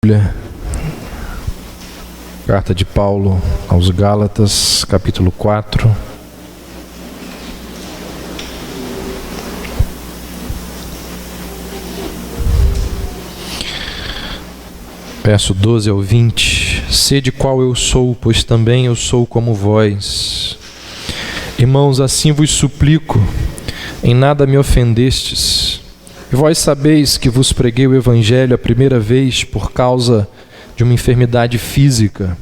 Bíblia, carta de Paulo aos Gálatas, capítulo 4. Verso 12 ao 20. Sede qual eu sou, pois também eu sou como vós. Irmãos, assim vos suplico, em nada me ofendestes. E vós sabeis que vos preguei o Evangelho a primeira vez por causa de uma enfermidade física.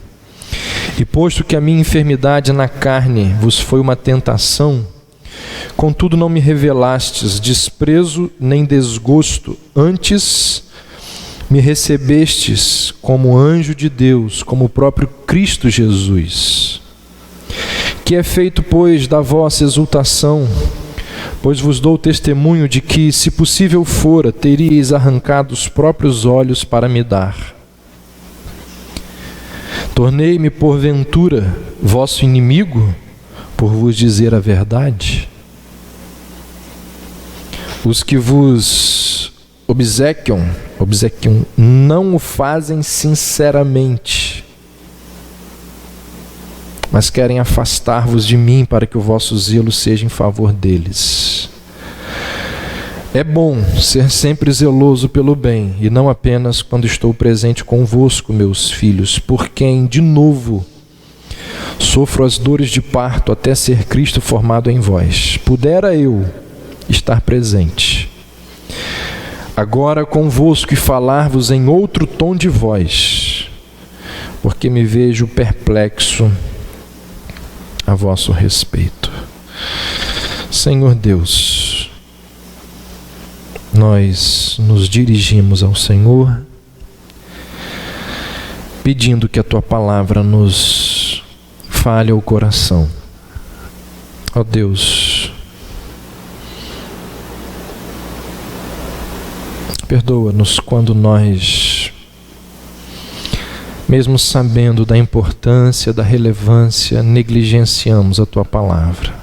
E posto que a minha enfermidade na carne vos foi uma tentação, contudo não me revelastes desprezo nem desgosto, antes me recebestes como anjo de Deus, como o próprio Cristo Jesus. Que é feito, pois, da vossa exultação, pois vos dou testemunho de que, se possível fora, teríeis arrancado os próprios olhos para me dar. Tornei-me, porventura, vosso inimigo, por vos dizer a verdade? Os que vos obsequiam, não o fazem sinceramente, mas querem afastar-vos de mim para que o vosso zelo seja em favor deles. É bom ser sempre zeloso pelo bem, e não apenas quando estou presente convosco, meus filhos, por quem, de novo, sofro as dores de parto até ser Cristo formado em vós. Pudera eu estar presente agora convosco e falar-vos em outro tom de voz, porque me vejo perplexo a vosso respeito. Senhor Deus, nós nos dirigimos ao Senhor, pedindo que a Tua palavra nos fale ao coração. Ó Deus, perdoa-nos quando nós, mesmo sabendo da importância, da relevância, negligenciamos a Tua palavra.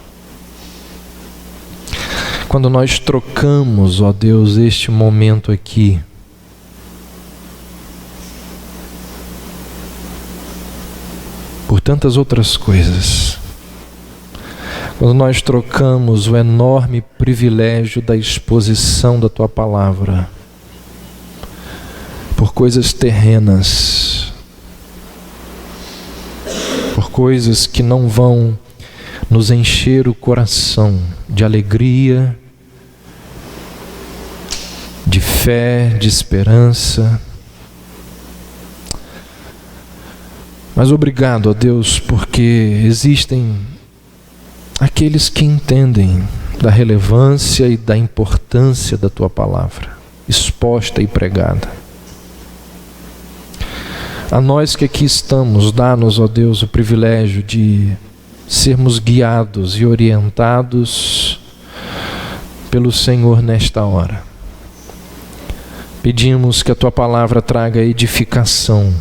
Quando nós trocamos, ó Deus, este momento aqui por tantas outras coisas. Quando nós trocamos o enorme privilégio da exposição da Tua palavra por coisas terrenas, por coisas que não vão nos encher o coração de alegria, de fé, de esperança. Mas obrigado, ó Deus, porque existem aqueles que entendem da relevância e da importância da Tua palavra, exposta e pregada. A nós que aqui estamos, dá-nos, ó Deus, o privilégio de sermos guiados e orientados pelo Senhor nesta hora. Pedimos que a Tua palavra traga edificação,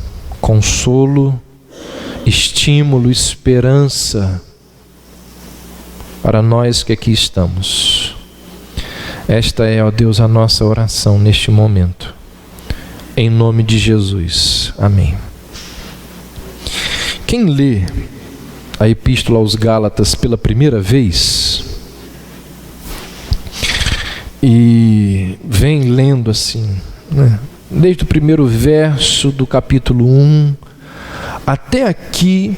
consolo, estímulo, esperança para nós que aqui estamos. Esta é, ó Deus, a nossa oração neste momento. Em nome de Jesus. Amém. Quem lê a Epístola aos Gálatas pela primeira vez e vem lendo assim, né, desde o primeiro verso do capítulo 1 até aqui,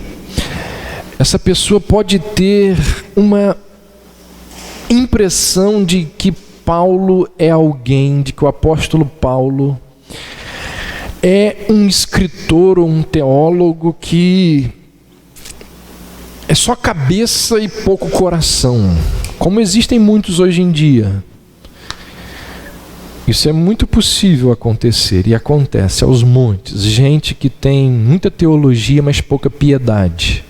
essa pessoa pode ter uma impressão de que Paulo é alguém, de que o apóstolo Paulo é um escritor ou um teólogo que é só cabeça e pouco coração, como existem muitos hoje em dia. Isso é muito possível acontecer, e acontece aos montes. Gente que tem muita teologia, mas pouca piedade,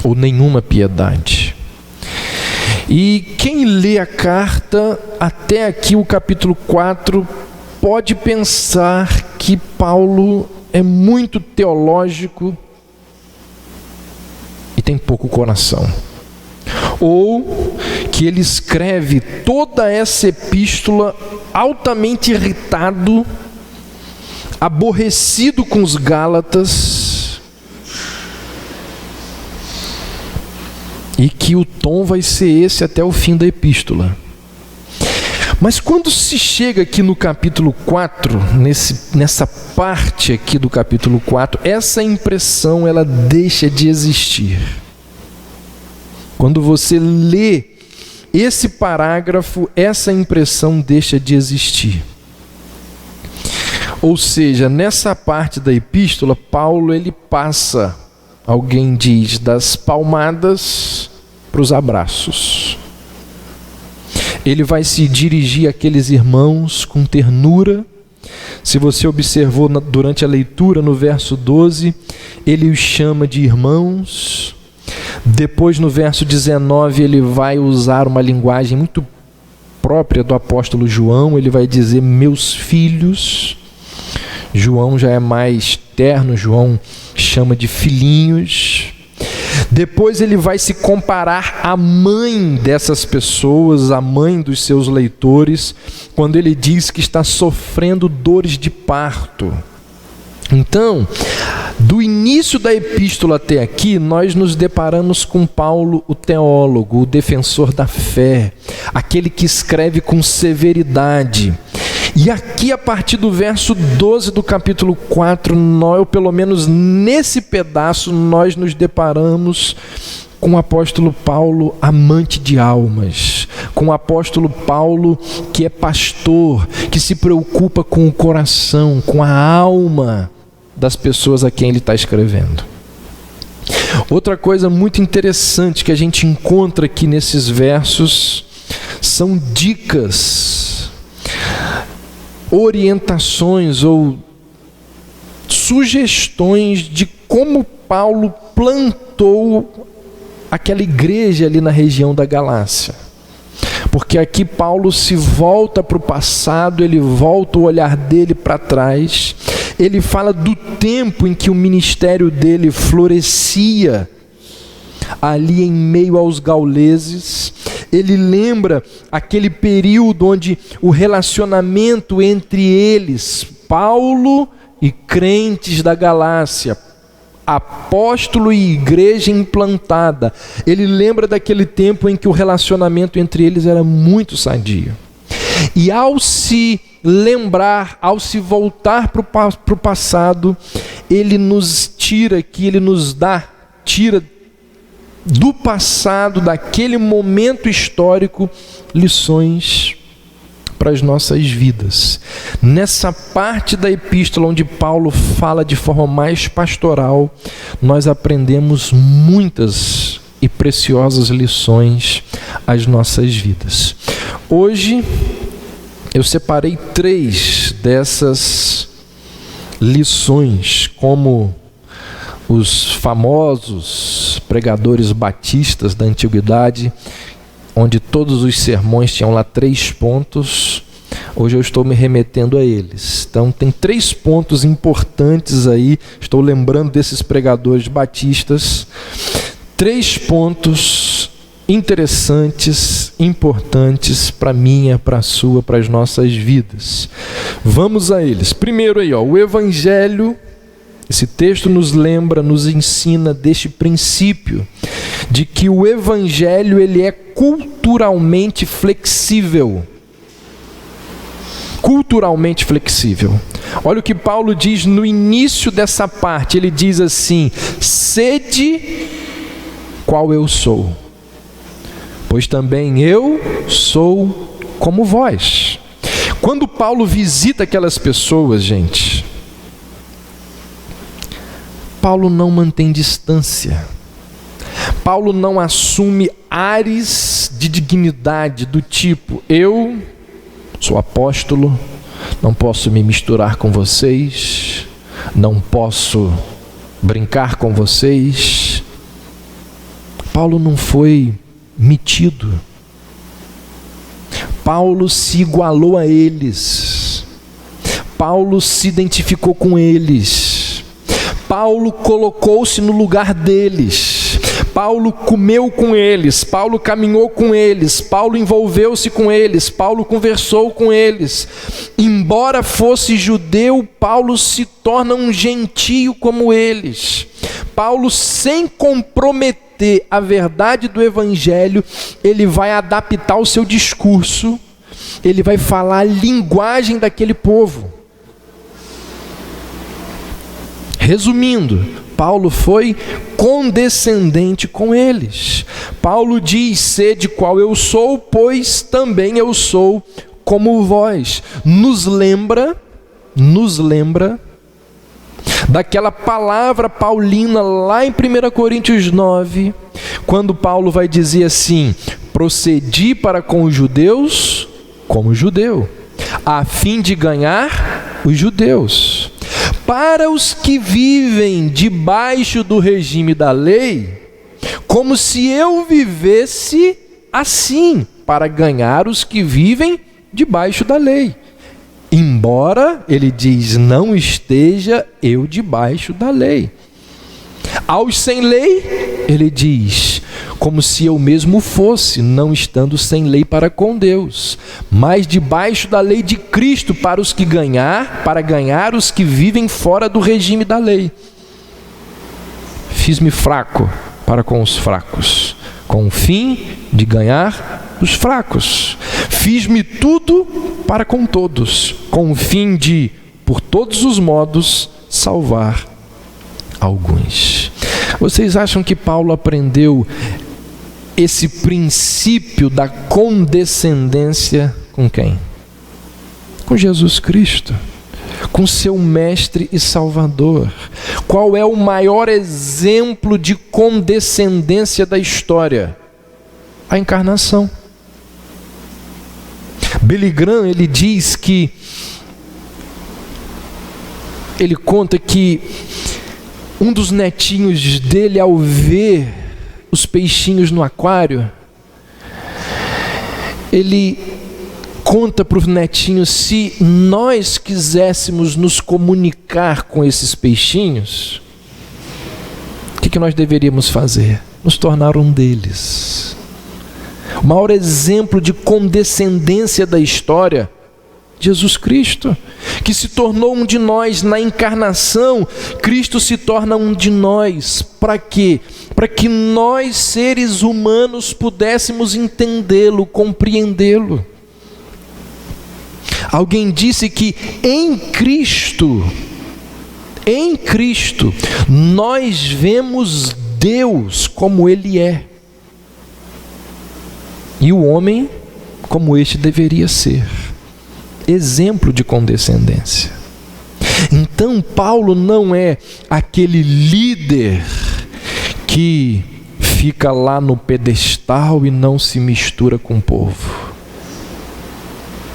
ou nenhuma piedade. E quem lê a carta até aqui, o capítulo 4, pode pensar que Paulo é muito teológico e tem pouco coração. Ou que ele escreve toda essa epístola altamente irritado, aborrecido com os Gálatas, e que o tom vai ser esse até o fim da epístola. Mas quando se chega aqui no capítulo 4, nessa parte aqui do capítulo 4, essa impressão ela deixa de existir. Quando você lê esse parágrafo, essa impressão deixa de existir. Ou seja, nessa parte da epístola, Paulo ele passa, alguém diz, das palmadas para os abraços. Ele vai se dirigir àqueles irmãos com ternura. Se você observou durante a leitura no verso 12, ele os chama de irmãos. Depois no verso 19 ele vai usar uma linguagem muito própria do apóstolo João. Ele vai dizer meus filhos. João já é mais terno, João chama de filhinhos. Depois ele vai se comparar à mãe dessas pessoas, à mãe dos seus leitores, quando ele diz que está sofrendo dores de parto. Então, do início da epístola até aqui, nós nos deparamos com Paulo, o teólogo, o defensor da fé, aquele que escreve com severidade. E aqui, a partir do verso 12 do capítulo 4, ou pelo menos nesse pedaço, nós nos deparamos com o apóstolo Paulo, amante de almas, com o apóstolo Paulo, que é pastor, que se preocupa com o coração, com a alma das pessoas a quem ele está escrevendo. Outra coisa muito interessante que a gente encontra aqui nesses versos são dicas, orientações ou sugestões de como Paulo plantou aquela igreja ali na região da Galácia. Porque aqui Paulo se volta para o passado, ele volta o olhar dele para trás, ele fala do tempo em que o ministério dele florescia ali em meio aos gauleses. Ele lembra aquele período onde o relacionamento entre eles, Paulo e crentes da Galácia, apóstolo e igreja implantada, ele lembra daquele tempo em que o relacionamento entre eles era muito sadio. E ao se lembrar, ao se voltar para o passado, ele nos tira aqui, ele nos tira do passado, daquele momento histórico, lições para as nossas vidas. Nessa parte da epístola onde Paulo fala de forma mais pastoral, nós aprendemos muitas e preciosas lições às nossas vidas. Hoje eu separei 3 dessas lições, como os famosos pregadores batistas da antiguidade, onde todos os sermões tinham lá 3 pontos. Hoje eu estou me remetendo a eles. Então tem 3 pontos importantes aí. Estou lembrando desses pregadores batistas. 3 pontos interessantes, importantes para a minha, para a sua, para as nossas vidas. Vamos a eles. Primeiro aí, o Evangelho. Esse texto nos lembra, nos ensina deste princípio de que o Evangelho ele é culturalmente flexível. Culturalmente flexível. Olha o que Paulo diz no início dessa parte. Ele diz assim: sede qual eu sou, pois também eu sou como vós. Quando Paulo visita aquelas pessoas, gente, Paulo não mantém distância. Paulo não assume ares de dignidade do tipo: eu sou apóstolo, não posso me misturar com vocês, não posso brincar com vocês. Paulo não foi metido. Paulo se igualou a eles. Paulo se identificou com eles. Paulo colocou-se no lugar deles. Paulo comeu com eles, Paulo caminhou com eles, Paulo envolveu-se com eles, Paulo conversou com eles. Embora fosse judeu, Paulo se torna um gentio como eles. Paulo, sem comprometer a verdade do evangelho, ele vai adaptar o seu discurso, ele vai falar a linguagem daquele povo. Resumindo, Paulo foi condescendente com eles. Paulo diz: sede qual eu sou, pois também eu sou como vós. Nos lembra daquela palavra paulina lá em 1 Coríntios 9, quando Paulo vai dizer assim: procedi para com os judeus como judeu, a fim de ganhar os judeus. Para os que vivem debaixo do regime da lei, como se eu vivesse assim, para ganhar os que vivem debaixo da lei. Embora, ele diz, não esteja eu debaixo da lei. Aos sem lei, ele diz, como se eu mesmo fosse, não estando sem lei para com Deus, mas debaixo da lei de Cristo, para ganhar os que vivem fora do regime da lei. Fiz-me fraco para com os fracos, com o fim de ganhar os fracos. Fiz-me tudo para com todos, com o fim de, por todos os modos, salvar alguns. Vocês acham que Paulo aprendeu esse princípio da condescendência com quem? Com Jesus Cristo, com seu mestre e salvador. Qual é o maior exemplo de condescendência da história? A encarnação. Billy Graham, ele diz que, ele conta que um dos netinhos dele, ao ver os peixinhos no aquário, ele conta para os netinhos: se nós quiséssemos nos comunicar com esses peixinhos, o que nós deveríamos fazer? Nos tornar um deles. O maior exemplo de condescendência da história, Jesus Cristo, que se tornou um de nós na encarnação. Cristo se torna um de nós. Para quê? Para que nós, seres humanos, pudéssemos entendê-lo, compreendê-lo. Alguém disse que em Cristo, nós vemos Deus como Ele é. E o homem como este deveria ser. Exemplo de condescendência. Então Paulo não é aquele líder que fica lá no pedestal e não se mistura com o povo,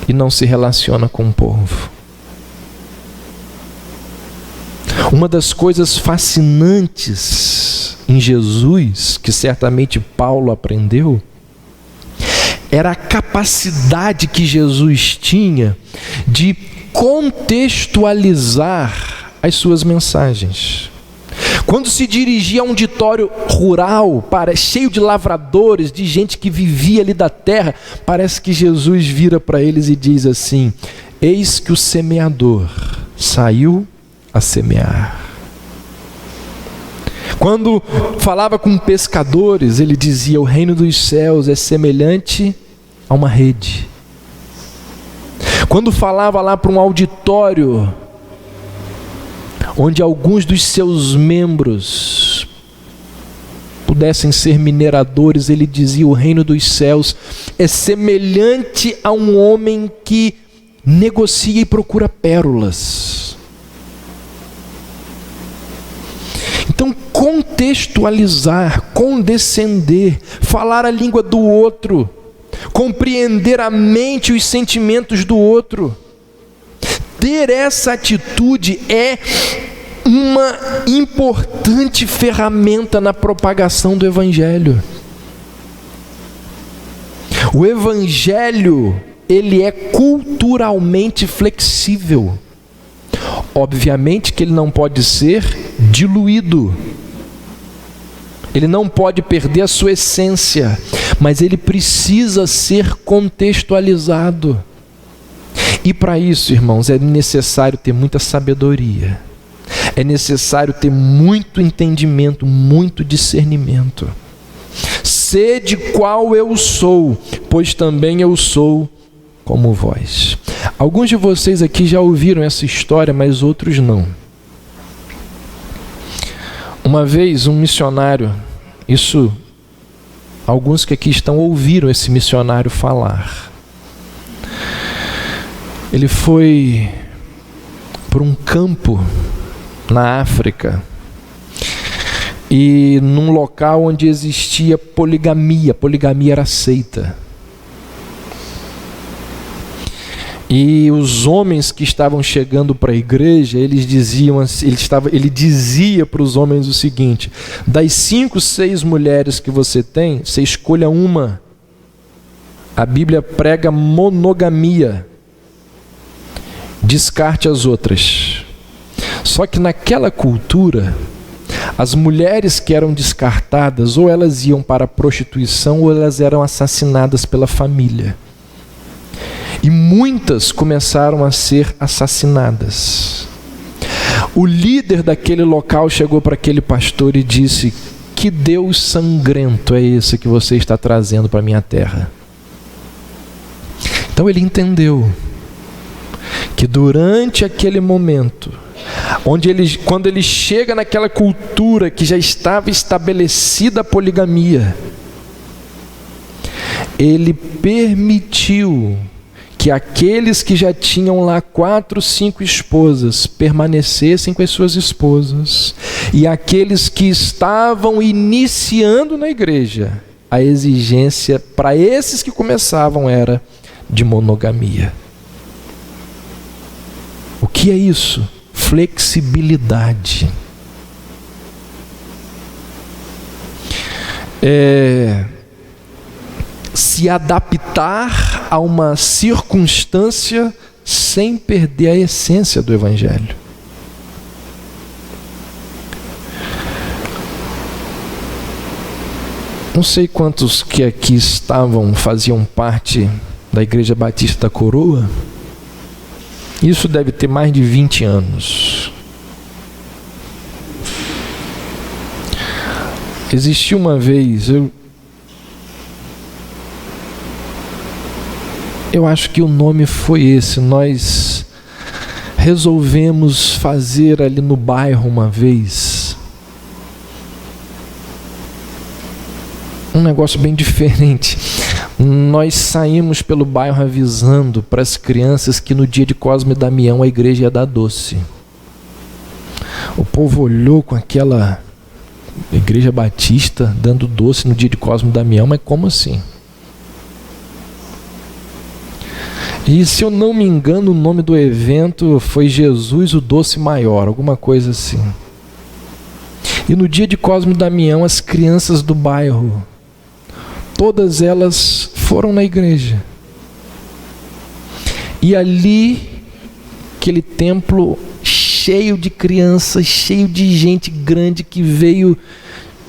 e não se relaciona com o povo. Uma das coisas fascinantes em Jesus, que certamente Paulo aprendeu, era a capacidade que Jesus tinha de contextualizar as suas mensagens. Quando se dirigia a um auditório rural, cheio de lavradores, de gente que vivia ali da terra, parece que Jesus vira para eles e diz assim: eis que o semeador saiu a semear. Quando falava com pescadores, ele dizia: o reino dos céus é semelhante a uma rede. Quando falava lá para um auditório, onde alguns dos seus membros pudessem ser mineradores, ele dizia: o reino dos céus é semelhante a um homem que negocia e procura pérolas. Então, contextualizar, condescender, falar a língua do outro, compreender a mente e os sentimentos do outro, ter essa atitude é uma importante ferramenta na propagação do Evangelho. O Evangelho, ele é culturalmente flexível. Obviamente que ele não pode ser diluído. Ele não pode perder a sua essência, mas ele precisa ser contextualizado. E para isso, irmãos, é necessário ter muita sabedoria. É necessário ter muito entendimento, muito discernimento. Sede qual eu sou, pois também eu sou como vós. Alguns de vocês aqui já ouviram essa história, mas outros não. Uma vez um missionário, alguns que aqui estão ouviram esse missionário falar. Ele foi para um campo na África e num local onde existia poligamia. Poligamia era aceita. E os homens que estavam chegando para a igreja, ele dizia para os homens o seguinte: das 5, 6 mulheres que você tem, você escolha uma. A Bíblia prega monogamia. Descarte as outras. Só que naquela cultura, as mulheres que eram descartadas, ou elas iam para a prostituição, ou elas eram assassinadas pela família. E muitas começaram a ser assassinadas. O líder daquele local chegou para aquele pastor e disse: que Deus sangrento é esse que você está trazendo para a minha terra? Então ele entendeu que durante aquele momento, quando ele chega naquela cultura que já estava estabelecida a poligamia, ele permitiu que aqueles que já tinham lá 4, 5 esposas permanecessem com as suas esposas, e aqueles que estavam iniciando na igreja, a exigência para esses que começavam era de monogamia. O que é isso? Flexibilidade. Se adaptar a uma circunstância sem perder a essência do Evangelho. Não sei quantos que aqui faziam parte da Igreja Batista da Coroa. Isso deve ter mais de 20 anos. Existiu uma vez, eu acho que o nome foi esse, nós resolvemos fazer ali no bairro uma vez um negócio bem diferente. Nós saímos pelo bairro avisando para as crianças que no dia de Cosme e Damião a igreja ia dar doce. O povo olhou com aquela igreja batista dando doce no dia de Cosme e Damião, mas como assim? E se eu não me engano, o nome do evento foi Jesus o Doce Maior, alguma coisa assim. E no dia de Cosme e Damião, as crianças do bairro, todas elas foram na igreja. E ali, aquele templo cheio de crianças, cheio de gente grande que veio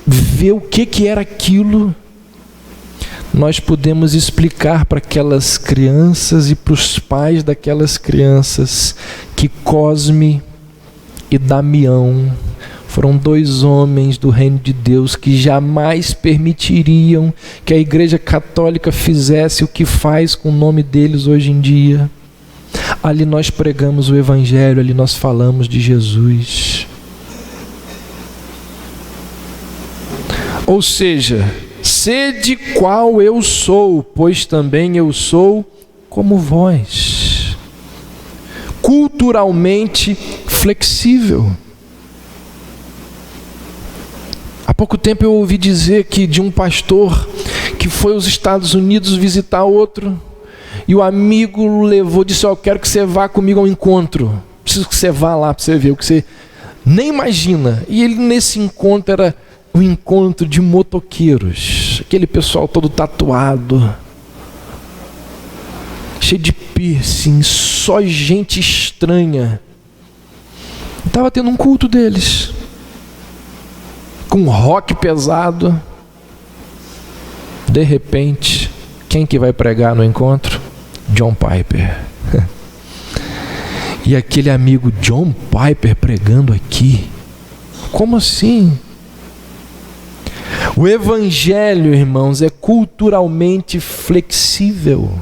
ver o que era aquilo, nós pudemos explicar para aquelas crianças e para os pais daquelas crianças que Cosme e Damião foram 2 homens do reino de Deus que jamais permitiriam que a Igreja Católica fizesse o que faz com o nome deles hoje em dia. Ali nós pregamos o Evangelho, ali nós falamos de Jesus. Ou seja, sede qual eu sou, pois também eu sou como vós. Culturalmente flexível. Há pouco tempo eu ouvi dizer de um pastor que foi aos Estados Unidos visitar outro, e o amigo levou, disse: eu quero que você vá comigo ao encontro, preciso que você vá lá para você ver o que você nem imagina. E ele, nesse encontro, era um encontro de motoqueiros, aquele pessoal todo tatuado, cheio de piercing, só gente estranha. Estava tendo um culto deles. com rock pesado. De repente, quem que vai pregar no encontro? John Piper. E aquele amigo John Piper pregando aqui. Como assim? O evangelho, irmãos, é culturalmente flexível.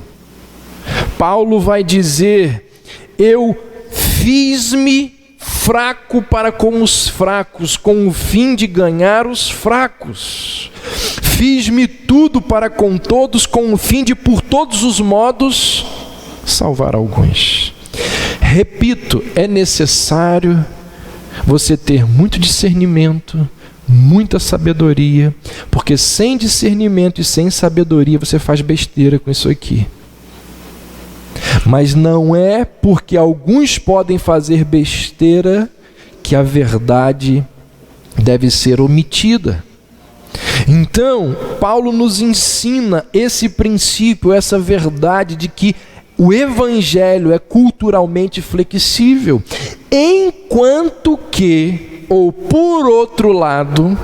Paulo vai dizer: eu fiz-me fraco para com os fracos, com o fim de ganhar os fracos. Fiz-me tudo para com todos, com o fim de, por todos os modos, salvar alguns. Repito, é necessário você ter muito discernimento, muita sabedoria, porque sem discernimento e sem sabedoria você faz besteira com isso aqui. Mas não é porque alguns podem fazer besteira que a verdade deve ser omitida. Então, Paulo nos ensina esse princípio, essa verdade de que o evangelho é culturalmente flexível, enquanto que, ou por outro lado,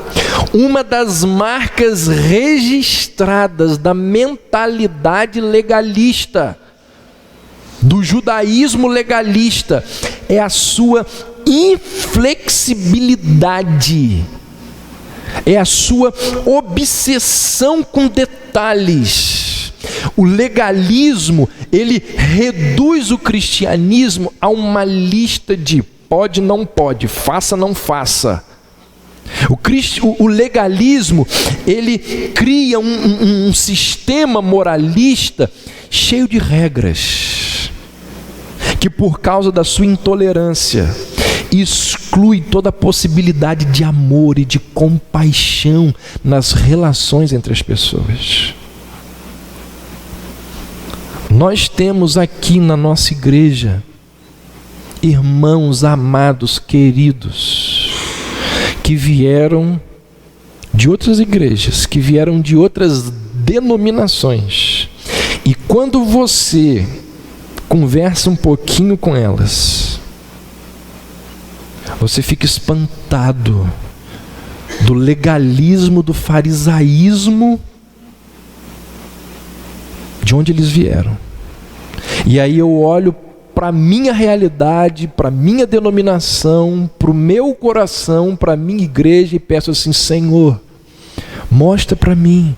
uma das marcas registradas da mentalidade legalista, do judaísmo legalista, é a sua inflexibilidade, é a sua obsessão com detalhes. O legalismo, ele reduz o cristianismo a uma lista de pode, não pode, faça, não faça. O legalismo, ele cria um sistema moralista cheio de regras, que por causa da sua intolerância, exclui toda a possibilidade de amor e de compaixão nas relações entre as pessoas. Nós temos aqui na nossa igreja irmãos amados, queridos, que vieram de outras igrejas, que vieram de outras denominações. E quando você conversa um pouquinho com elas, você fica espantado do legalismo, do farisaísmo de onde eles vieram. E aí eu olho para a minha realidade, para a minha denominação, para o meu coração, para a minha igreja e peço assim: Senhor, mostra para mim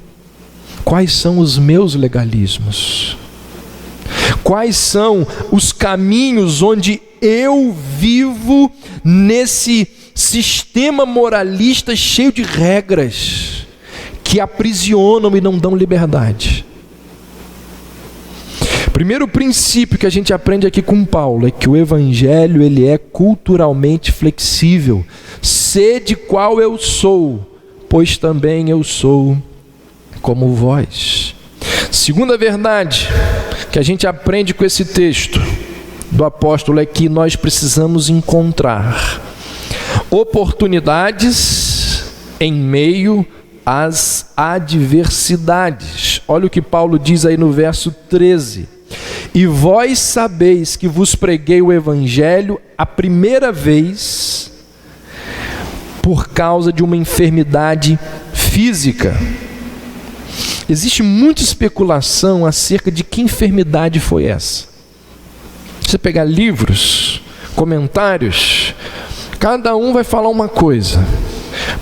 quais são os meus legalismos, quais são os caminhos onde eu vivo nesse sistema moralista cheio de regras que aprisionam e não dão liberdade. Primeiro princípio que a gente aprende aqui com Paulo é que o evangelho, ele é culturalmente flexível. Sede qual eu sou, pois também eu sou como vós. Segunda verdade que a gente aprende com esse texto do apóstolo é que nós precisamos encontrar oportunidades em meio às adversidades. Olha o que Paulo diz aí no verso 13. E vós sabeis que vos preguei o evangelho a primeira vez por causa de uma enfermidade física. Existe muita especulação acerca de que enfermidade foi essa. Você pegar livros, comentários, cada um vai falar uma coisa.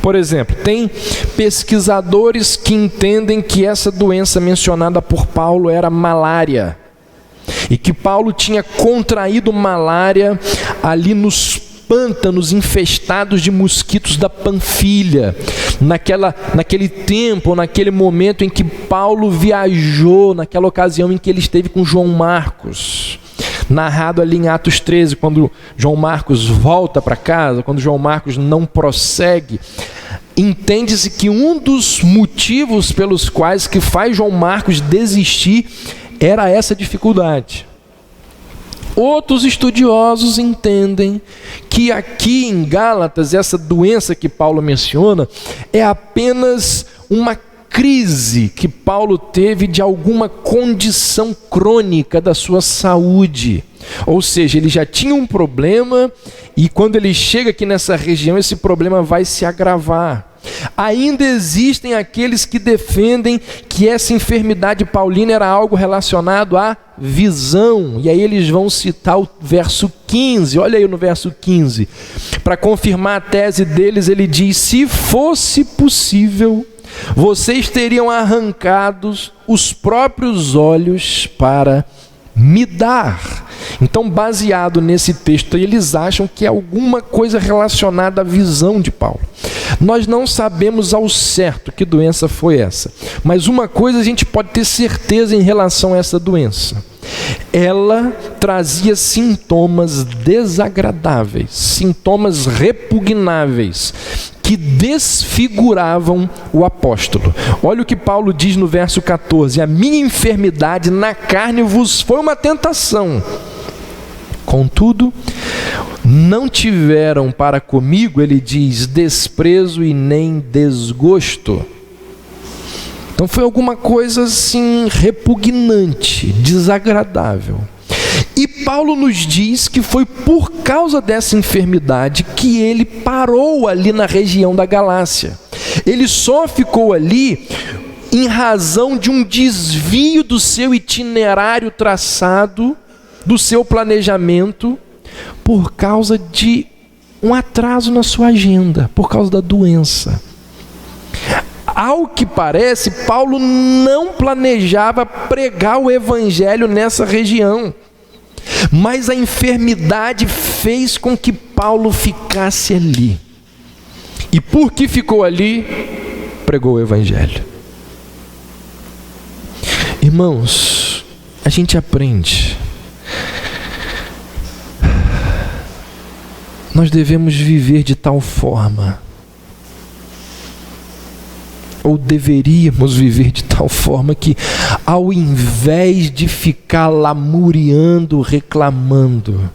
Por exemplo, tem pesquisadores que entendem que essa doença mencionada por Paulo era malária, e que Paulo tinha contraído malária ali nos pântanos infestados de mosquitos da Panfilha, naquele tempo, naquele momento em que Paulo viajou, naquela ocasião em que ele esteve com João Marcos, narrado ali em Atos 13, quando João Marcos volta para casa, quando João Marcos não prossegue. Entende-se que um dos motivos pelos quais que faz João Marcos desistir era essa dificuldade. Outros estudiosos entendem que aqui em Gálatas, essa doença que Paulo menciona é apenas uma crise que Paulo teve de alguma condição crônica da sua saúde. Ou seja, ele já tinha um problema e quando ele chega aqui nessa região, esse problema vai se agravar. Ainda existem aqueles que defendem que essa enfermidade paulina era algo relacionado à visão. E aí eles vão citar o verso 15, olha aí no verso 15. Para confirmar a tese deles, ele diz: se fosse possível, vocês teriam arrancados os próprios olhos para me dar. Então, baseado nesse texto, eles acham que é alguma coisa relacionada à visão de Paulo. Nós não sabemos ao certo que doença foi essa, mas uma coisa a gente pode ter certeza em relação a essa doença: ela trazia sintomas desagradáveis, sintomas repugnáveis, que desfiguravam o apóstolo. Olha o que Paulo diz no verso 14: a minha enfermidade na carne vos foi uma tentação, contudo não tiveram para comigo, ele diz, desprezo e nem desgosto. Então foi alguma coisa assim repugnante, desagradável. E Paulo nos diz que foi por causa dessa enfermidade que ele parou ali na região da Galácia. Ele só ficou ali em razão de um desvio do seu itinerário traçado, do seu planejamento, por causa de um atraso na sua agenda, por causa da doença. Ao que parece, Paulo não planejava pregar o evangelho nessa região, mas a enfermidade fez com que Paulo ficasse ali. E por que ficou ali, pregou o evangelho. Irmãos, a gente aprende. Nós devemos viver de tal forma, ou deveríamos viver de tal forma que, ao invés de ficar lamuriando, reclamando,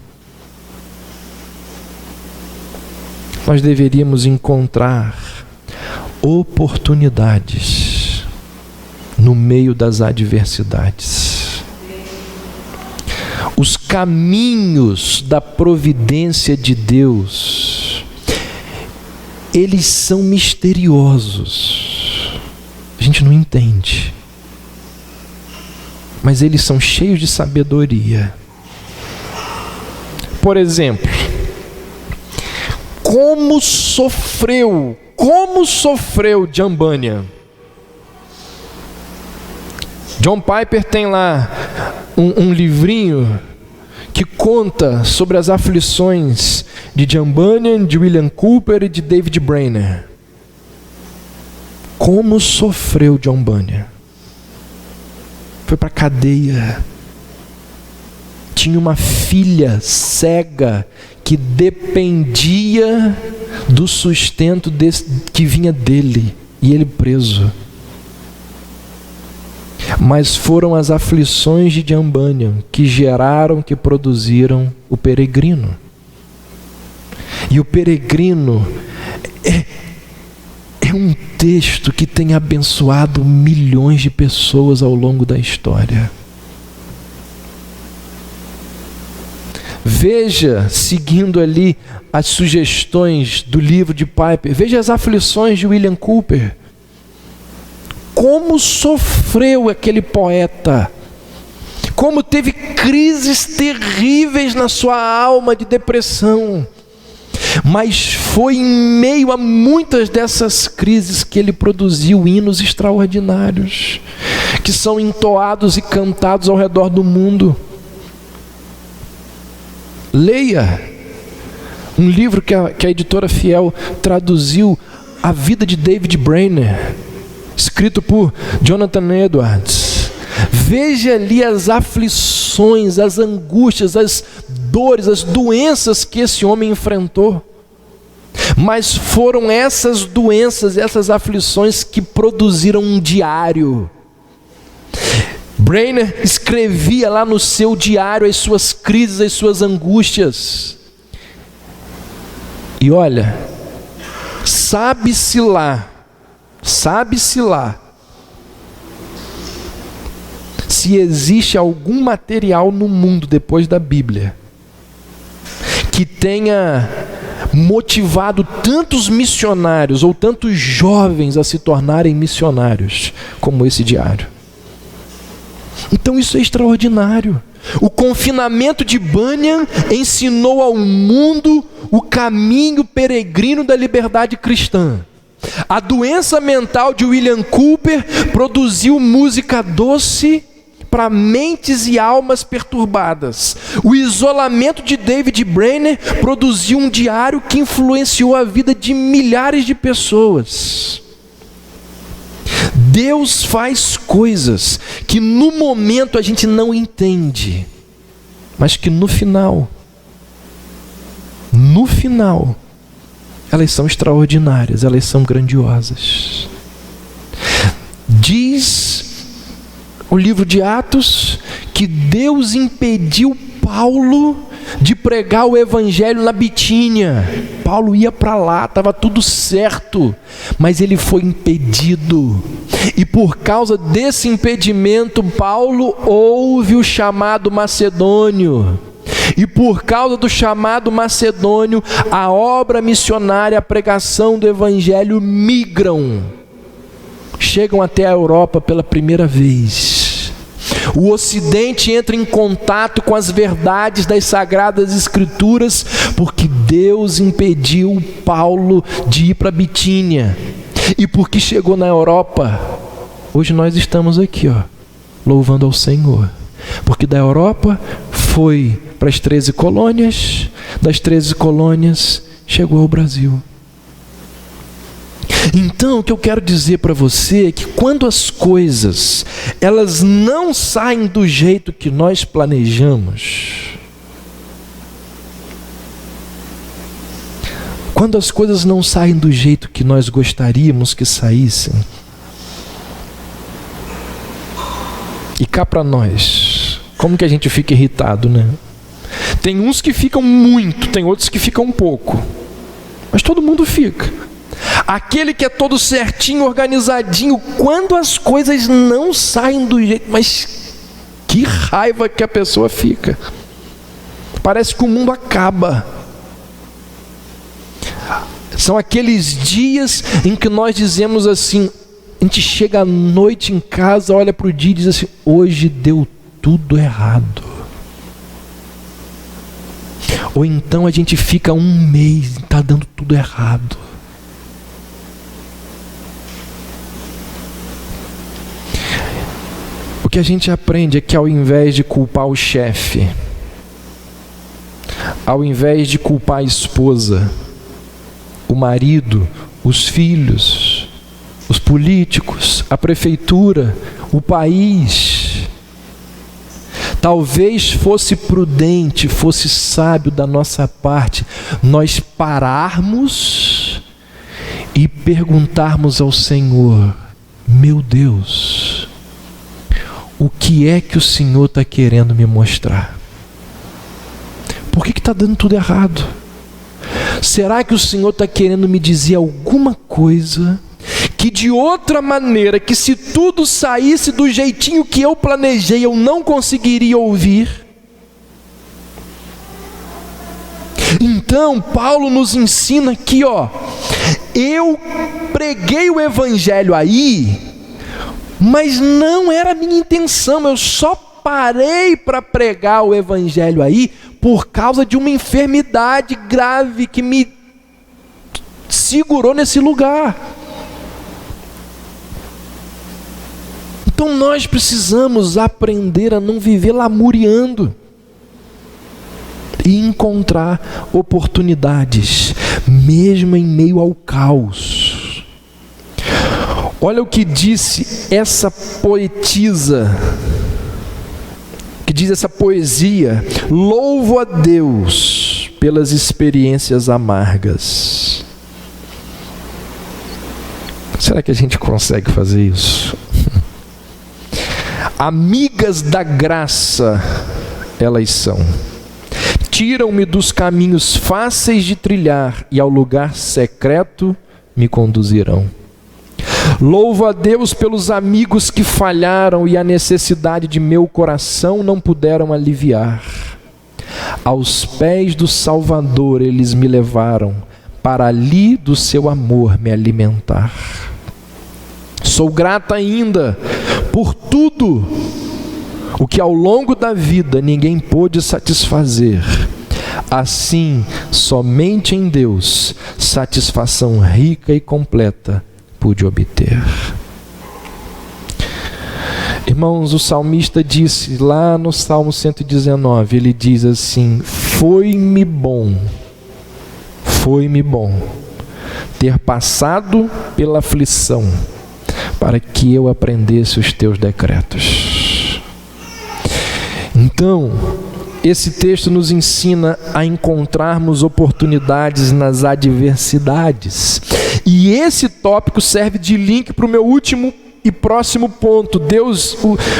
nós deveríamos encontrar oportunidades no meio das adversidades. Os caminhos da providência de Deus, eles são misteriosos. A gente não entende, mas eles são cheios de sabedoria. Por exemplo, como sofreu John Bunyan. John Piper tem lá um livrinho que conta sobre as aflições de John Bunyan, de William Cowper e de David Brainerd. Como sofreu John Bunyan. Foi para a cadeia. Tinha uma filha cega que dependia do sustento que vinha dele, e ele preso. Mas foram as aflições de John Bunyan que produziram o Peregrino. E o Peregrino é um texto que tem abençoado milhões de pessoas ao longo da história. Veja, seguindo ali as sugestões do livro de Piper, veja as aflições de William Cowper. Como sofreu aquele poeta, como teve crises terríveis na sua alma de depressão, mas foi em meio a muitas dessas crises que ele produziu hinos extraordinários, que são entoados e cantados ao redor do mundo. Leia um livro que a editora Fiel traduziu, A Vida de David Brainerd, escrito por Jonathan Edwards. Veja ali as aflições, as angústias, as dores, as doenças que esse homem enfrentou. Mas foram essas doenças, essas aflições que produziram um diário. Brainerd escrevia lá no seu diário as suas crises, as suas angústias. E olha, sabe-se lá se existe algum material no mundo depois da Bíblia que tenha motivado tantos missionários ou tantos jovens a se tornarem missionários como esse diário. Então isso é extraordinário. O confinamento de Bunyan ensinou ao mundo o caminho peregrino da liberdade cristã. A doença mental de William Cowper produziu música doce para mentes e almas perturbadas. O isolamento de David Brainerd produziu um diário que influenciou a vida de milhares de pessoas. Deus faz coisas que no momento a gente não entende, mas que no final, elas são extraordinárias, elas são grandiosas. Diz o livro de Atos que Deus impediu Paulo de pregar o evangelho na Bitínia. Paulo ia para lá, estava tudo certo, mas ele foi impedido. E por causa desse impedimento, Paulo ouve o chamado macedônio. E por causa do chamado macedônio, a obra missionária, a pregação do evangelho migram. Chegam até a Europa pela primeira vez. O Ocidente entra em contato com as verdades das Sagradas Escrituras, porque Deus impediu Paulo de ir para Bitínia. E porque chegou na Europa, hoje nós estamos aqui, louvando ao Senhor. Porque da Europa foi para as 13 colônias, das 13 colônias chegou ao Brasil. Então, o que eu quero dizer para você é que quando as coisas, elas não saem do jeito que nós planejamos, quando as coisas não saem do jeito que nós gostaríamos que saíssem, e cá para nós, como que a gente fica irritado, né? Tem uns que ficam muito, tem outros que ficam um pouco, mas todo mundo fica. Aquele que é todo certinho, organizadinho, quando as coisas não saem do jeito, mas que raiva que a pessoa fica. Parece que o mundo acaba. São aqueles dias em que nós dizemos assim, a gente chega à noite em casa, olha para o dia e diz assim, hoje deu tudo errado. Ou então a gente fica um mês e está dando tudo errado. O que a gente aprende é que ao invés de culpar o chefe, ao invés de culpar a esposa, o marido, os filhos, os políticos, a prefeitura, o país, talvez fosse prudente, fosse sábio da nossa parte, nós pararmos e perguntarmos ao Senhor, meu Deus, o que é que o Senhor está querendo me mostrar? Por que está dando tudo errado? Será que o Senhor está querendo me dizer alguma coisa que de outra maneira, que se tudo saísse do jeitinho que eu planejei, eu não conseguiria ouvir? Então, Paulo nos ensina aqui, eu preguei o evangelho aí, mas não era a minha intenção, eu só parei para pregar o evangelho aí por causa de uma enfermidade grave que me segurou nesse lugar. Então nós precisamos aprender a não viver lamuriando e encontrar oportunidades, mesmo em meio ao caos. Olha o que disse essa poetisa, que diz essa poesia: louvo a Deus pelas experiências amargas. Será que a gente consegue fazer isso? Amigas da graça elas são. Tiram-me dos caminhos fáceis de trilhar e ao lugar secreto me conduzirão. Louvo a Deus pelos amigos que falharam e a necessidade de meu coração não puderam aliviar. Aos pés do Salvador eles me levaram, para ali do seu amor me alimentar. Sou grata ainda por tudo o que ao longo da vida ninguém pôde satisfazer. Assim, somente em Deus, satisfação rica e completa pude obter. Irmãos, o salmista disse lá no Salmo 119, ele diz assim: foi-me bom ter passado pela aflição, para que eu aprendesse os teus decretos. Então, esse texto nos ensina a encontrarmos oportunidades nas adversidades. E esse tópico serve de link para o meu último e próximo ponto.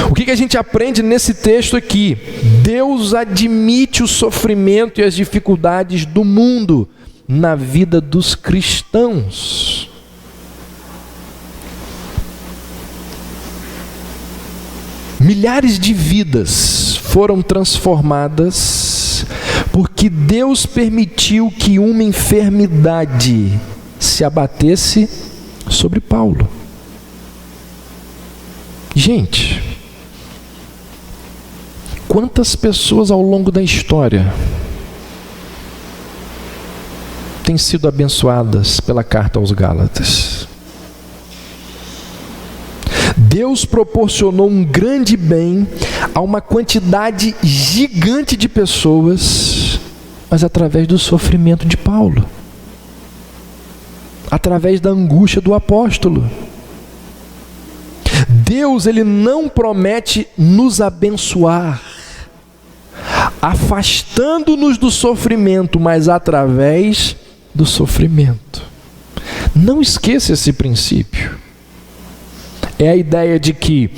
O que a gente aprende nesse texto aqui? Deus admite o sofrimento e as dificuldades do mundo na vida dos cristãos. Milhares de vidas foram transformadas porque Deus permitiu que uma enfermidade se abatesse sobre Paulo. Gente, quantas pessoas ao longo da história têm sido abençoadas pela carta aos Gálatas? Deus proporcionou um grande bem a uma quantidade gigante de pessoas, mas através do sofrimento de Paulo, através da angústia do apóstolo. Deus, ele não promete nos abençoar afastando-nos do sofrimento, mas através do sofrimento. Não esqueça esse princípio. É a ideia de que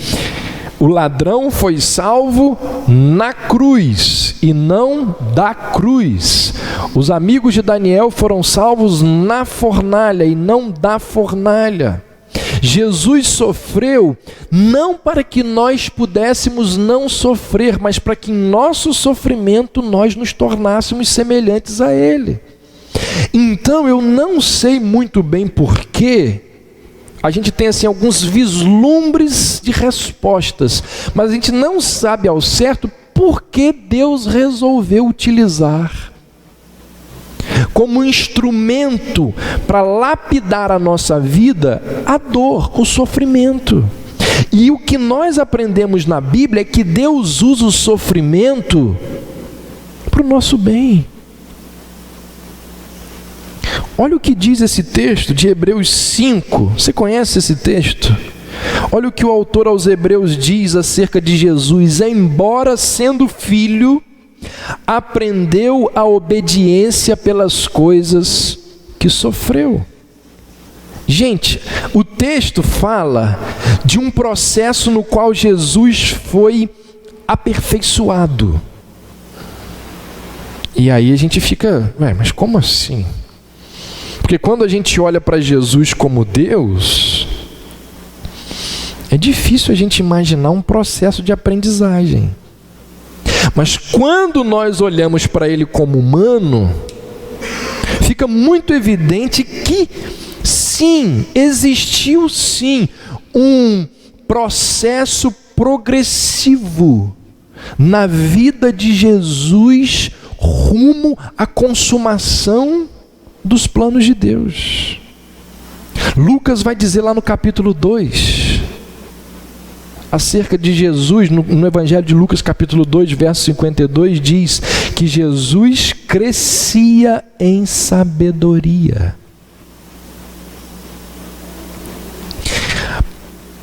o ladrão foi salvo na cruz e não da cruz. Os amigos de Daniel foram salvos na fornalha e não da fornalha. Jesus sofreu não para que nós pudéssemos não sofrer, mas para que em nosso sofrimento nós nos tornássemos semelhantes a Ele. Então eu não sei muito bem porquê. A gente tem assim alguns vislumbres de respostas, mas a gente não sabe ao certo por que Deus resolveu utilizar como instrumento para lapidar a nossa vida a dor, o sofrimento. E o que nós aprendemos na Bíblia é que Deus usa o sofrimento para o nosso bem. Olha o que diz esse texto de Hebreus 5. Você conhece esse texto? Olha o que o autor aos Hebreus diz acerca de Jesus. Embora sendo filho, aprendeu a obediência pelas coisas que sofreu. Gente, o texto fala de um processo no qual Jesus foi aperfeiçoado. E aí a gente fica, mas como assim? Porque quando a gente olha para Jesus como Deus, é difícil a gente imaginar um processo de aprendizagem. Mas quando nós olhamos para Ele como humano, fica muito evidente que sim, existiu sim um processo progressivo na vida de Jesus rumo à consumação dos planos de Deus. Lucas vai dizer lá no capítulo 2, acerca de Jesus, no Evangelho de Lucas capítulo 2, verso 52, diz que Jesus crescia em sabedoria.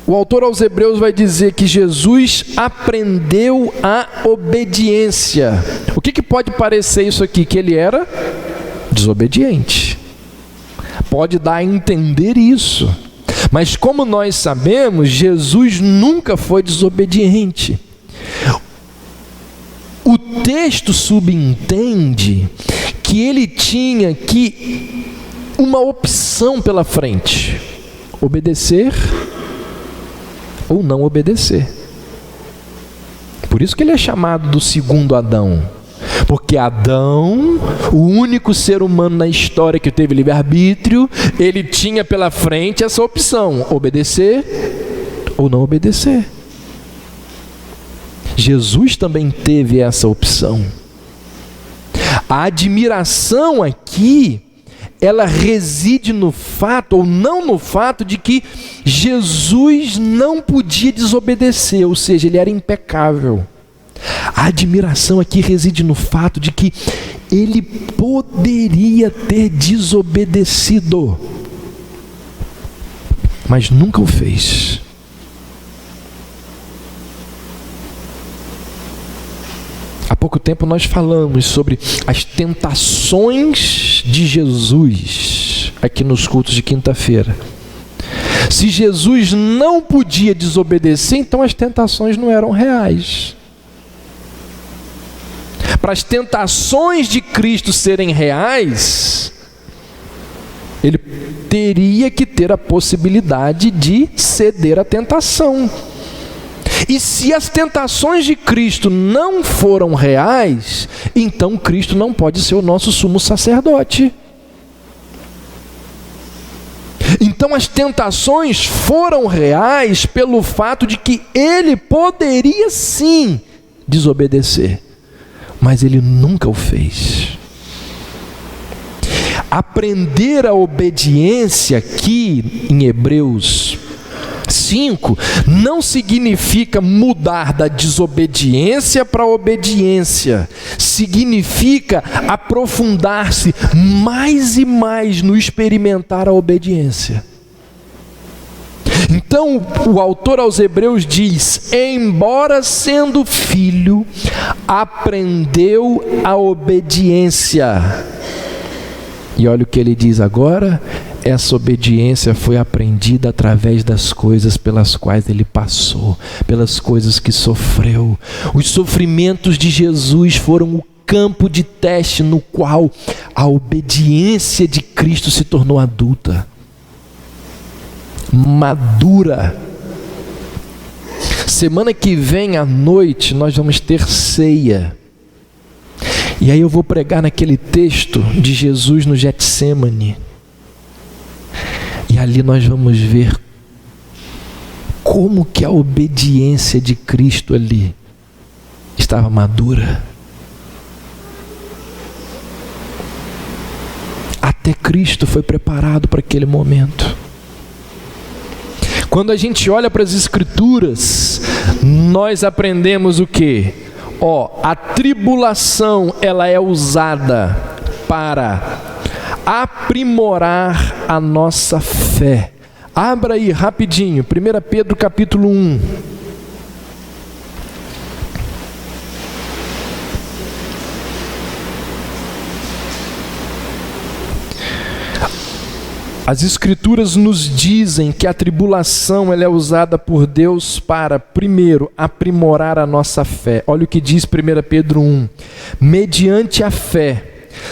O autor aos Hebreus vai dizer que Jesus aprendeu a obediência. O que pode parecer isso aqui? Que ele era desobediente. Pode dar a entender isso. Mas como nós sabemos, Jesus nunca foi desobediente. O texto subentende que ele tinha uma opção pela frente: obedecer ou não obedecer. Por isso que ele é chamado do segundo Adão. Porque Adão, o único ser humano na história que teve livre-arbítrio, ele tinha pela frente essa opção: obedecer ou não obedecer. Jesus também teve essa opção. A admiração aqui, ela reside no fato, ou não no fato, de que Jesus não podia desobedecer, ou seja, ele era impecável. A admiração aqui reside no fato de que ele poderia ter desobedecido, mas nunca o fez. Há pouco tempo nós falamos sobre as tentações de Jesus aqui nos cultos de quinta-feira. Se Jesus não podia desobedecer, então as tentações não eram reais. Para as tentações de Cristo serem reais, ele teria que ter a possibilidade de ceder à tentação. E se as tentações de Cristo não foram reais, então Cristo não pode ser o nosso sumo sacerdote. Então as tentações foram reais pelo fato de que ele poderia sim desobedecer, mas ele nunca o fez. Aprender a obediência aqui em Hebreus 5 não significa mudar da desobediência para a obediência. Significa aprofundar-se mais e mais no experimentar a obediência. Então o autor aos Hebreus diz: embora sendo filho, aprendeu a obediência. E olha o que ele diz agora: essa obediência foi aprendida através das coisas pelas quais ele passou, pelas coisas que sofreu. Os sofrimentos de Jesus foram o campo de teste no qual a obediência de Cristo se tornou adulta, madura. Semana que vem à noite nós vamos ter ceia. E aí eu vou pregar naquele texto de Jesus no Getsêmani. E ali nós vamos ver como que a obediência de Cristo ali estava madura. Até Cristo foi preparado para aquele momento. Quando a gente olha para as Escrituras, nós aprendemos o quê? A tribulação, ela é usada para aprimorar a nossa fé. Abra aí rapidinho, 1 Pedro capítulo 1. As Escrituras nos dizem que a tribulação ela é usada por Deus para, primeiro, aprimorar a nossa fé. Olha o que diz 1 Pedro 1. Mediante a fé,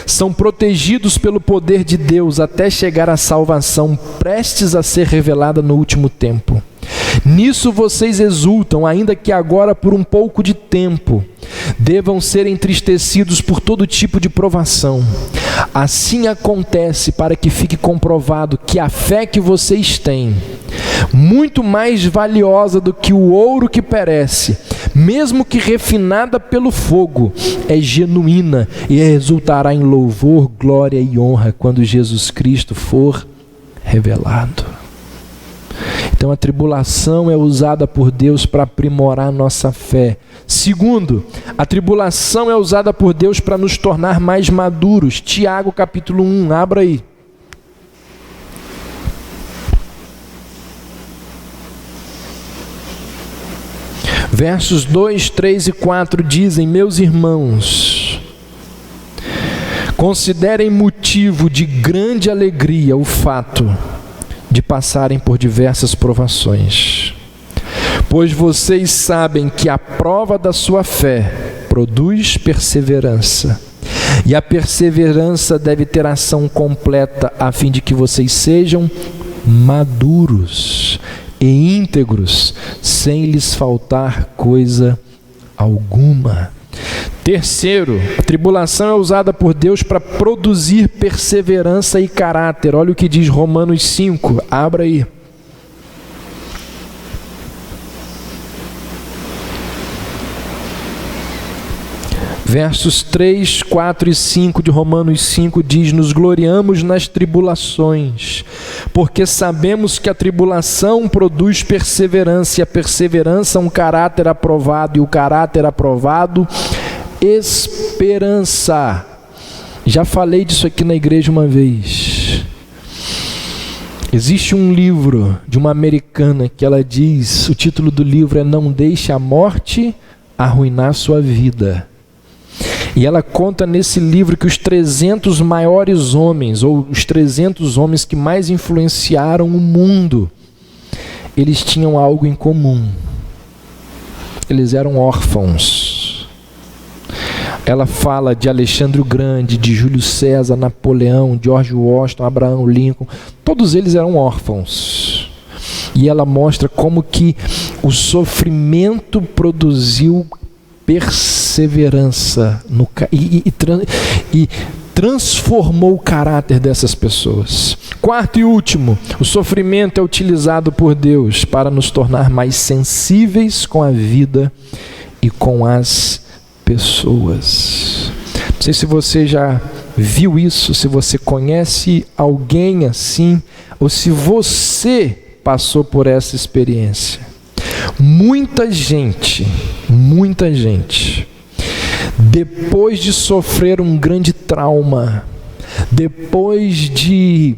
são protegidos pelo poder de Deus até chegar à salvação, prestes a ser revelada no último tempo. Nisso vocês exultam, ainda que agora por um pouco de tempo devam ser entristecidos por todo tipo de provação. Assim acontece para que fique comprovado que a fé que vocês têm, muito mais valiosa do que o ouro que perece, mesmo que refinada pelo fogo, é genuína e resultará em louvor, glória e honra quando Jesus Cristo for revelado. Então a tribulação é usada por Deus para aprimorar nossa fé. Segundo, a tribulação é usada por Deus para nos tornar mais maduros. Tiago capítulo 1, abra aí. Versos 2, 3 e 4 dizem: meus irmãos, considerem motivo de grande alegria o fato de passarem por diversas provações, pois vocês sabem que a prova da sua fé produz perseverança, e a perseverança deve ter ação completa, a fim de que vocês sejam maduros e íntegros, sem lhes faltar coisa alguma. Terceiro, a tribulação é usada por Deus para produzir perseverança e caráter. Olha o que diz Romanos 5, abra aí. Versos 3, 4 e 5 de Romanos 5 diz: nos gloriamos nas tribulações, porque sabemos que a tribulação produz perseverança, e a perseverança um caráter aprovado, e o caráter aprovado, esperança. Já falei disso aqui na igreja uma vez. Existe um livro de uma americana que ela diz, o título do livro é Não Deixe a Morte Arruinar Sua Vida. E ela conta nesse livro que os 300 maiores homens, ou os 300 homens que mais influenciaram o mundo, eles tinham algo em comum. Eles eram órfãos. Ela fala de Alexandre o Grande, de Júlio César, Napoleão, George Washington, Abraham Lincoln. Todos eles eram órfãos. E ela mostra como que o sofrimento produziu perseverança e transformou o caráter dessas pessoas. Quarto e último, o sofrimento é utilizado por Deus para nos tornar mais sensíveis com a vida e com as pessoas. Não sei se você já viu isso, se você conhece alguém assim, ou se você passou por essa experiência. Muita gente, depois de sofrer um grande trauma, depois de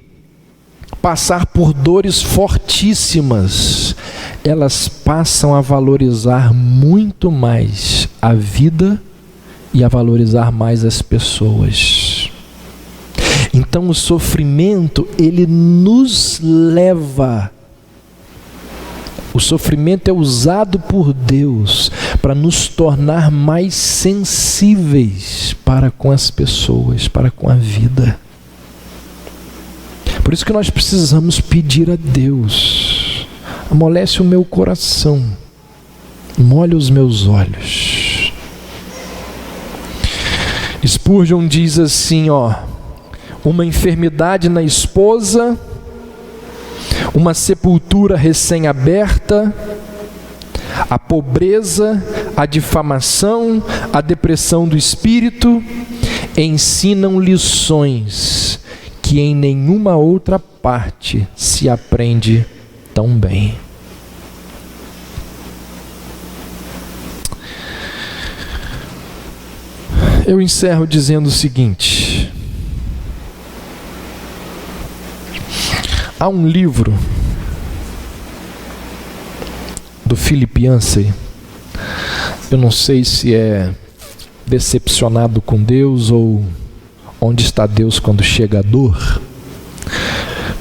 passar por dores fortíssimas, elas passam a valorizar muito mais a vida e a valorizar mais as pessoas. Então o sofrimento, ele nos leva. O sofrimento é usado por Deus para nos tornar mais sensíveis para com as pessoas, para com a vida. Por isso que nós precisamos pedir a Deus: amolece o meu coração, molha os meus olhos. Spurgeon diz assim, uma enfermidade na esposa, uma sepultura recém-aberta, a pobreza, a difamação, a depressão do espírito, ensinam lições que em nenhuma outra parte se aprende tão bem. Eu encerro dizendo o seguinte: há um livro do Philip Yancey, eu não sei se é Decepcionado com Deus ou Onde Está Deus Quando Chega a Dor.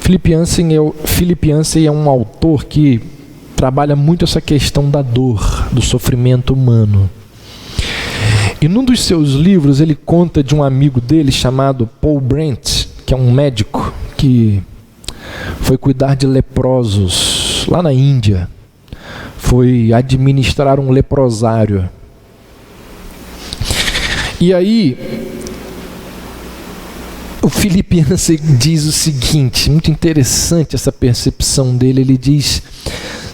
Philip Yancey é um autor que trabalha muito essa questão da dor, do sofrimento humano. E num dos seus livros ele conta de um amigo dele chamado Paul Brent, que é um médico que foi cuidar de leprosos lá na Índia, foi administrar um leprosário. E aí o Philip Yancey diz o seguinte, muito interessante essa percepção dele, ele diz: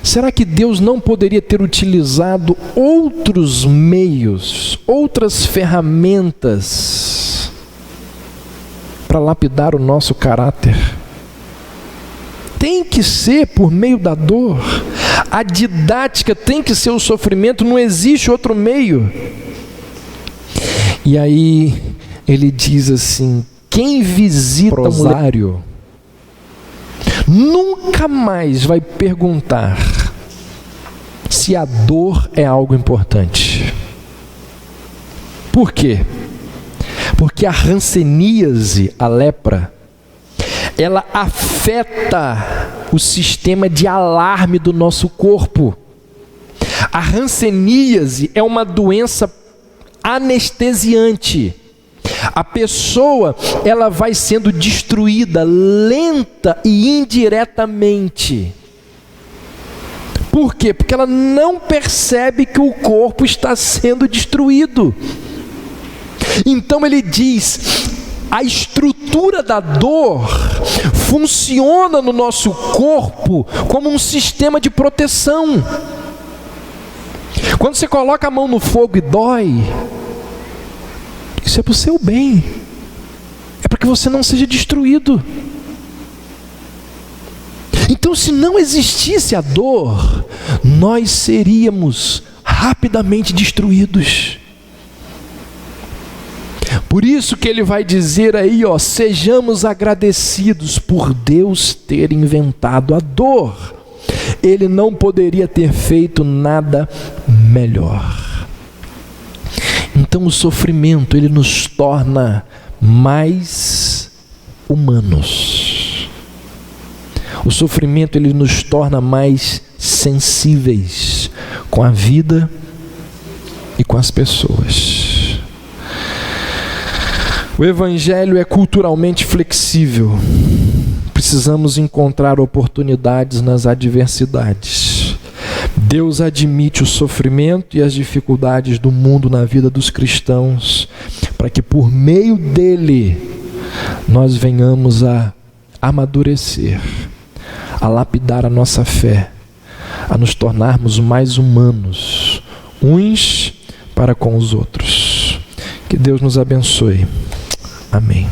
será que Deus não poderia ter utilizado outros meios, outras ferramentas para lapidar o nosso caráter? Tem que ser por meio da dor. A didática tem que ser o sofrimento, não existe outro meio. E aí ele diz assim: quem visita um leprosário nunca mais vai perguntar se a dor é algo importante. Por quê? Porque a hanseníase, a lepra, ela afeta o sistema de alarme do nosso corpo. A hanseníase é uma doença anestesiante. A pessoa, ela vai sendo destruída lenta e indiretamente. Por quê? Porque ela não percebe que o corpo está sendo destruído. Então ele diz: a estrutura da dor funciona no nosso corpo como um sistema de proteção. Quando você coloca a mão no fogo e dói, isso é para o seu bem, é para que você não seja destruído. Então, se não existisse a dor, nós seríamos rapidamente destruídos. Por isso que ele vai dizer aí, sejamos agradecidos por Deus ter inventado a dor. Ele não poderia ter feito nada melhor. Então o sofrimento, ele nos torna mais humanos. O sofrimento, ele nos torna mais sensíveis com a vida e com as pessoas. O Evangelho é culturalmente flexível. Precisamos encontrar oportunidades nas adversidades. Deus admite o sofrimento e as dificuldades do mundo na vida dos cristãos, para que por meio dele nós venhamos a amadurecer, a lapidar a nossa fé, a nos tornarmos mais humanos, uns para com os outros. Que Deus nos abençoe. Amém.